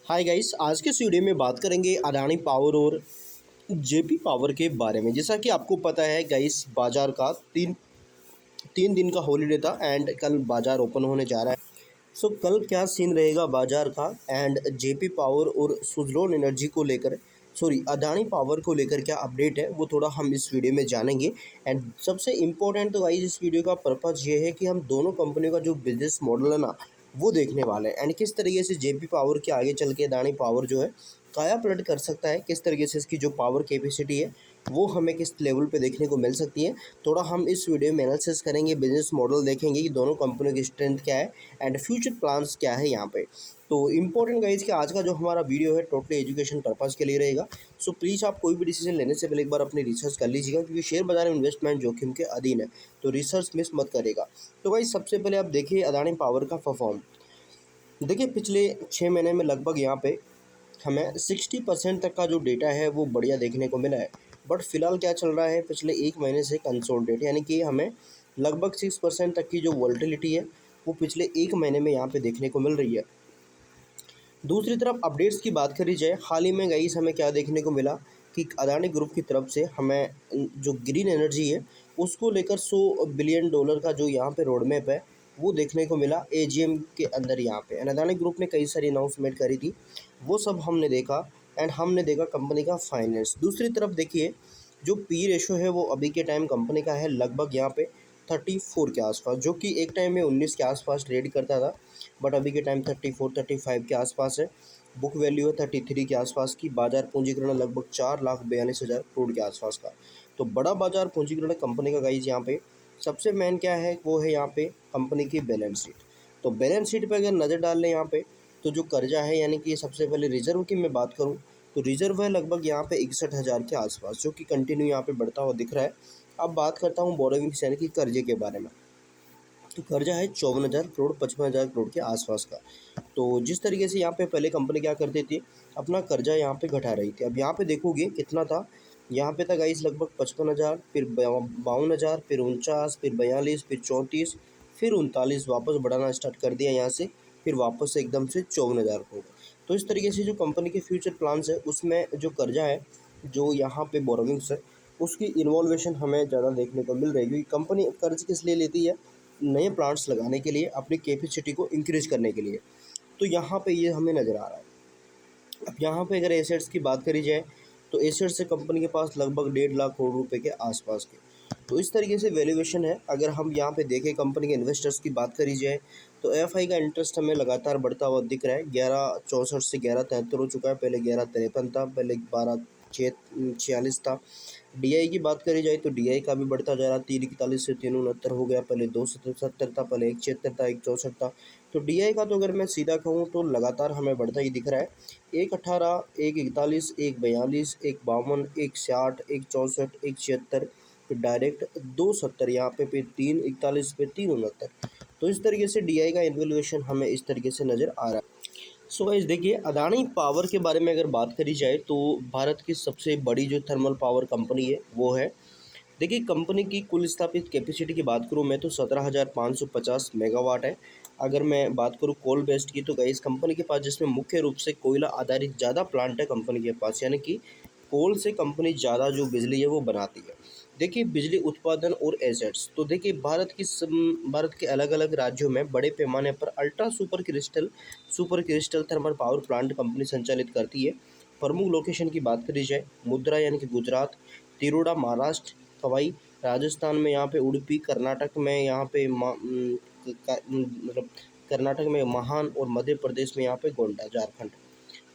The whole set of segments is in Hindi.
हाय गाइस, आज के इस वीडियो में बात करेंगे अडानी पावर और जेपी पावर के बारे में। जैसा कि आपको पता है गाइस, बाजार का तीन तीन दिन का हॉलीडे था एंड कल बाजार ओपन होने जा रहा है। सो कल क्या सीन रहेगा बाजार का एंड जेपी पावर और सुजलोन एनर्जी को लेकर, सॉरी अडानी पावर को लेकर क्या अपडेट है वो थोड़ा हम इस वीडियो में जानेंगे। एंड सबसे इम्पोर्टेंट तो गाइस इस वीडियो का पर्पज़ ये है कि हम दोनों कंपनियों का जो बिजनेस मॉडल है ना वो देखने वाले हैं एंड किस तरीके से जेपी पावर के आगे चल के अडानी पावर जो है काया पलट कर सकता है, किस तरीके से इसकी जो पावर कैपेसिटी है वो हमें किस लेवल पे देखने को मिल सकती है। थोड़ा हम इस वीडियो में एनालिसिस करेंगे, बिजनेस मॉडल देखेंगे कि दोनों कंपनियों की स्ट्रेंथ क्या है एंड फ्यूचर प्लान्स क्या है यहाँ पे। तो इम्पोर्टेंट गाइज कि आज का जो हमारा वीडियो है टोटली एजुकेशन पर्पज़ के लिए रहेगा। सो प्लीज़ आप कोई भी डिसीजन लेने से पहले एक बार अपनी रिसर्च कर लीजिएगा, क्योंकि शेयर बाजार में इन्वेस्टमेंट जोखिम के अधीन है, तो रिसर्च मिस मत करेगा। तो गाइज सबसे पहले आप देखिए अडानी पावर का परफॉर्म। देखिए पिछले 6 महीने में लगभग यहाँ पे हमें 60% तक का जो डेटा है वो बढ़िया देखने को मिला है। बट फिलहाल क्या चल रहा है, पिछले 1 महीने से कंसोलिडेट, यानी कि हमें लगभग 6% तक की जो वॉल्टिलिटी है वो पिछले 1 महीने में यहाँ पे देखने को मिल रही है। दूसरी तरफ अपडेट्स की बात करी जाए, हाल ही में गाइस हमें क्या देखने को मिला कि अदानी ग्रुप की तरफ से हमें जो ग्रीन एनर्जी है उसको लेकर $100 बिलियन का जो यहाँ पे रोड मैप है वो देखने को मिला एजीएम के अंदर यहाँ पे। एंड अदानी ग्रुप ने कई सारी अनाउंसमेंट करी थी, वो सब हमने देखा एंड हमने देखा कंपनी का फाइनेंस। दूसरी तरफ देखिए जो पी रेशो है वो अभी के टाइम कंपनी का है लगभग यहाँ पे 34 के आसपास, जो कि एक टाइम में 19 के आसपास ट्रेड करता था, बट अभी के टाइम 34-35 के आसपास है। बुक वैल्यू है 33 के आसपास की। बाजार पूंजीकरण लगभग 4,42,000 करोड़ के आसपास का। तो बड़ा बाजार पूंजीकरण कंपनी का गाइज यहाँ पे सबसे मेन क्या है वो है यहाँ पे कंपनी की बैलेंस शीट। तो बैलेंस शीट पे अगर नज़र डाल लें यहाँ पे, तो जो कर्जा है यानी कि सबसे पहले रिजर्व की मैं बात करूँ तो रिजर्व है लगभग यहाँ पे 61,000 के आसपास, जो कि कंटिन्यू यहाँ पे बढ़ता हुआ दिख रहा है। अब बात करता हूँ बोरोइंग्स यानी कि कर्जे के बारे में। तो कर्जा है 54,000 करोड़ 55,000 करोड़ के आसपास का। तो जिस तरीके से यहाँ पे पहले कंपनी क्या करती थी, अपना कर्जा यहाँ पे घटा रही थी। अब यहाँ पे देखोगे कितना था, यहाँ पे था गाइस लगभग 55,000, फिर 52,000, फिर 49, फिर 42, फिर 34, फिर 39, वापस बढ़ाना स्टार्ट कर दिया यहाँ से, फिर वापस से एकदम से 54,000 करोड़। तो इस तरीके से जो कंपनी के फ्यूचर प्लान्स है उसमें जो कर्जा है, जो यहाँ पे बोरोविंग्स है, उसकी इन्वॉल्वेशन हमें ज़्यादा देखने को मिल रही है, क्योंकि कंपनी कर्ज किस लिए लेती है, नए प्लांट्स लगाने के लिए, अपनी कैपेसिटी को इंक्रीज करने के लिए। तो यहाँ पे ये हमें नज़र आ रहा है। अब यहाँ पे अगर एसेट्स की बात करी जाए तो एसेट्स है कंपनी के पास लगभग 1.5 लाख करोड़ रुपए के आसपास के। तो इस तरीके से वैल्यूएशन है। अगर हम यहाँ पे देखें कंपनी के इन्वेस्टर्स की बात करी जाए तो एफआई का इंटरेस्ट हमें लगातार बढ़ता हुआ दिख रहा है। 11.64 से 11.73 हो चुका है, पहले 11.53 था, पहले 12.46 था। डीआई की बात करी जाए तो डीआई का भी बढ़ता जा रहा, 3.41 से 3.69 हो गया, पहले 2.77 था, पहले 1.76 था, 1.64 था। तो डीआई का तो अगर मैं सीधा कहूँ तो लगातार हमें बढ़ता ही दिख रहा है। 1.18, 1.41, 1.42, 1.52, 1.60, 1.64, 1.76, फिर डायरेक्ट 2.70 यहाँ पे, फिर 3.41 पे 3.69। तो इस तरीके से डीआई का इवैल्यूएशन हमें इस तरीके से नज़र आ रहा है। सो गाइस देखिए अडानी पावर के बारे में अगर बात करी जाए तो भारत की सबसे बड़ी जो थर्मल पावर कंपनी है वो है। देखिए कंपनी की कुल स्थापित कैपेसिटी की बात करूँ मैं तो 17,550 मेगावाट है। अगर मैं बात करूँ कोल बेस्ड की तो गाइस कंपनी के पास जिसमें मुख्य रूप से कोयला आधारित ज़्यादा प्लांट है कंपनी के पास, यानी कि कोल से कंपनी ज़्यादा जो बिजली है वो बनाती है। देखिए बिजली उत्पादन और एसेट्स, तो देखिए भारत के अलग अलग राज्यों में बड़े पैमाने पर ultra super crystal thermal power plant company संचालित करती है। प्रमुख लोकेशन की बात करी जाए, मुद्रा यानी कि गुजरात, तिरोडा महाराष्ट्र, सवाई राजस्थान में यहाँ पे उडुपी, कर्नाटक में यहाँ पे मतलब कर्नाटक में महान, और मध्य प्रदेश में यहाँ पे गोंडा झारखंड।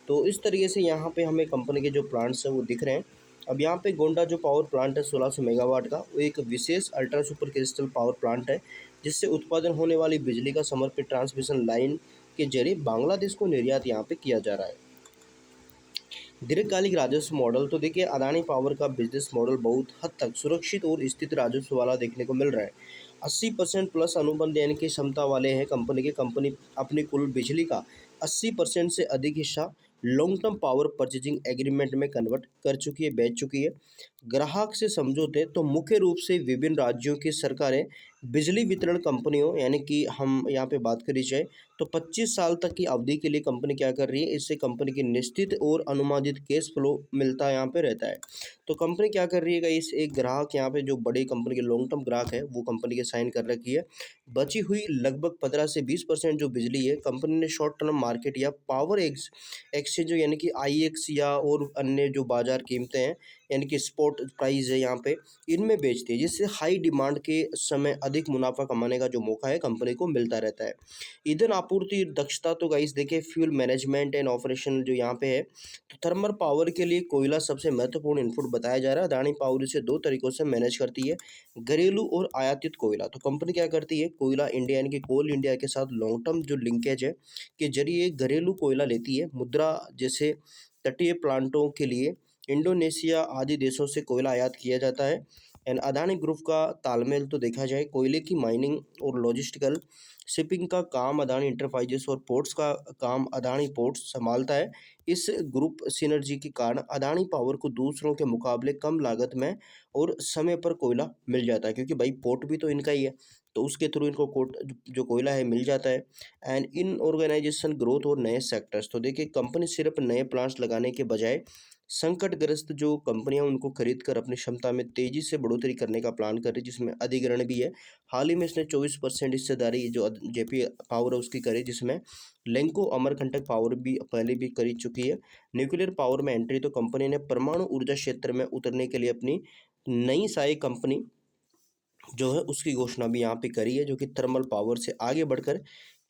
तो इस तरीके से यहाँ पे हमें कंपनी के जो प्लांट्स हैं वो दिख रहे हैं। अब यहाँ पे गोंडा जो पावर प्लांट है 1600 मेगावाट का, वो एक विशेष ultra super critical power plant है, जिससे उत्पादन होने वाली बिजली का समर्पित ट्रांसमिशन लाइन के जरिए बांग्लादेश को निर्यात यहाँ पे किया जा रहा है। दीर्घकालिक राजस्व मॉडल, तो देखिए अडानी पावर का बिजनेस मॉडल बहुत हद तक सुरक्षित और स्थिर राजस्व वाला देखने को मिल रहा है। 80% प्लस अनुबंध यानी कि क्षमता वाले हैं कंपनी के। कंपनी अपनी कुल बिजली का 80% से अधिक हिस्सा long term power purchasing agreement में कन्वर्ट कर चुकी है, बेच चुकी है। ग्राहक से समझौते तो मुख्य रूप से विभिन्न राज्यों की सरकारें बिजली वितरण कंपनियों, यानी कि हम यहाँ पे बात करी जाए तो 25 साल तक की अवधि के लिए कंपनी क्या कर रही है, इससे कंपनी की निश्चित और अनुमानित कैश फ्लो मिलता यहाँ पे रहता है। तो कंपनी क्या कर रही है गाइस, एक ग्राहक यहाँ पे जो बड़ी कंपनी के लॉन्ग टर्म ग्राहक है वो कंपनी के साइन कर रखी है। बची हुई लगभग 15 से 20% जो बिजली है कंपनी ने शॉर्ट टर्म मार्केट या पावर एक्सचेंज यानी कि आईएक्स या और अन्य जो बाजार कीमतें हैं यानी कि स्पॉट प्राइस है यहाँ पे, इनमें बेचती है, जिससे हाई डिमांड के समय अधिक मुनाफा कमाने का जो मौका है कंपनी को मिलता रहता है। ईंधन आपूर्ति दक्षता तो गाइस देखिए, फ्यूल मैनेजमेंट एंड ऑपरेशन जो यहाँ पे है, तो थर्मल पावर के लिए कोयला सबसे महत्वपूर्ण इनपुट बताया जा रहा है। अडानी पावर इसे दो तरीकों से मैनेज करती है, घरेलू और आयातित कोयला। तो कंपनी क्या करती है, कोयला इंडिया यानी कि कोल इंडिया के साथ लॉन्ग टर्म जो लिंकेज है के जरिए घरेलू कोयला लेती है। मुद्रा जैसे तटीय प्लांटों के लिए इंडोनेशिया आदि देशों से कोयला आयात किया जाता है। एंड अदानी ग्रुप का तालमेल तो देखा जाए, कोयले की माइनिंग और लॉजिस्टिकल शिपिंग का काम अदानी इंटरप्राइजेस और पोर्ट्स का काम अदानी पोर्ट्स संभालता है। इस ग्रुप सिनर्जी के कारण अदानी पावर को दूसरों के मुकाबले कम लागत में और समय पर कोयला मिल जाता है, क्योंकि भाई पोर्ट भी तो इनका ही है, तो उसके थ्रू इनको कोट जो कोयला है मिल जाता है। एंड इन ऑर्गेनाइजेशन ग्रोथ और नए सेक्टर्स, तो देखिए कंपनी सिर्फ नए प्लांट्स लगाने के बजाय संकटग्रस्त जो कंपनियां उनको खरीद कर अपनी क्षमता में तेजी से बढ़ोतरी करने का प्लान कर रही है, जिसमें अधिग्रहण भी है। हाल ही में इसने 24% हिस्सेदारी जो जेपी पावर है उसकी करी, जिसमें लेंको अमरकंटक पावर भी पहले भी कर चुकी है। न्यूक्लियर पावर में एंट्री, तो कंपनी ने परमाणु ऊर्जा क्षेत्र में उतरने के लिए अपनी नई साई कंपनी जो है उसकी घोषणा भी यहाँ पे करी है, जो कि थर्मल पावर से आगे बढ़कर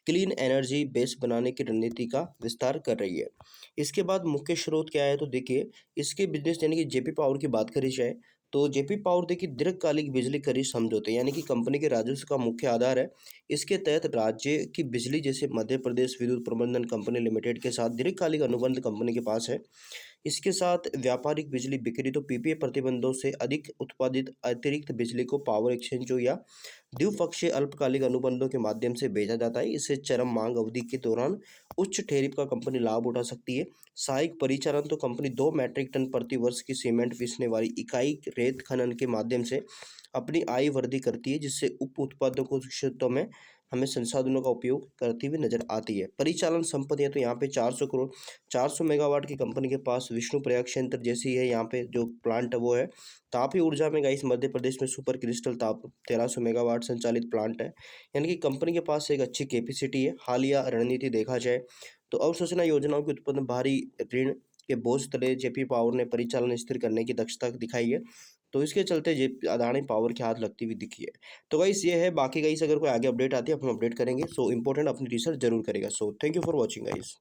क्लीन एनर्जी बेस बनाने की रणनीति का विस्तार कर रही है। इसके बाद मुख्य स्रोत क्या है, तो देखिए इसके बिजनेस यानी कि जेपी पावर की बात करी जाए, तो जेपी पावर देखिए दीर्घकालिक बिजली खरीद समझौते यानी कि कंपनी के राजस्व का मुख्य आधार है। इसके तहत राज्य की बिजली जैसे मध्य प्रदेश विद्युत प्रबंधन कंपनी लिमिटेड के साथ दीर्घकालिक अनुबंध कंपनी के पास है। इसके साथ व्यापारिक बिजली बिक्री, तो पीपीए प्रतिबंधों से अधिक उत्पादित अतिरिक्त बिजली को पावर एक्सचेंजों या द्विपक्षीय अल्पकालिक अनुबंधों के माध्यम से भेजा जाता है। इससे चरम मांग अवधि के दौरान उच्च टैरिफ का कंपनी लाभ उठा सकती है। सहायक परिचालन, तो कंपनी 2 मीट्रिक टन प्रति वर्ष की सीमेंट पीसने वाली इकाई रेत खनन के माध्यम से अपनी आय वृद्धि करती है, जिससे उप उत्पादों को क्षेत्रों में हमें संसाधनों का उपयोग करती हुई नजर आती है। परिचालन संपत्तियां, तो यहाँ पे 400 मेगावाट की कंपनी के पास विष्णु प्रयाग संयंत्र जैसी है, यहाँ पे जो प्लांट है वो है। तापी ऊर्जा में गाइस मध्य प्रदेश में सुपर क्रिस्टल ताप 1300 मेगावाट संचालित प्लांट है, यानी कि कंपनी के पास एक अच्छी कैपेसिटी है। हालिया रणनीति देखा जाए तो अवशोषणा योजनाओं के उत्पन्न भारी ऋण के बोझ तले जेपी पावर ने परिचालन स्थिर करने की दक्षता दिखाई है, तो इसके चलते जे अदानी पावर के हाथ लगती हुई दिखी है। तो गाइस ये है, बाकी गाइस अगर कोई आगे अपडेट आती है हम अपडेट करेंगे। सो इंपॉर्टेंट अपनी रिसर्च जरूर करेगा। So thank you for watching guys.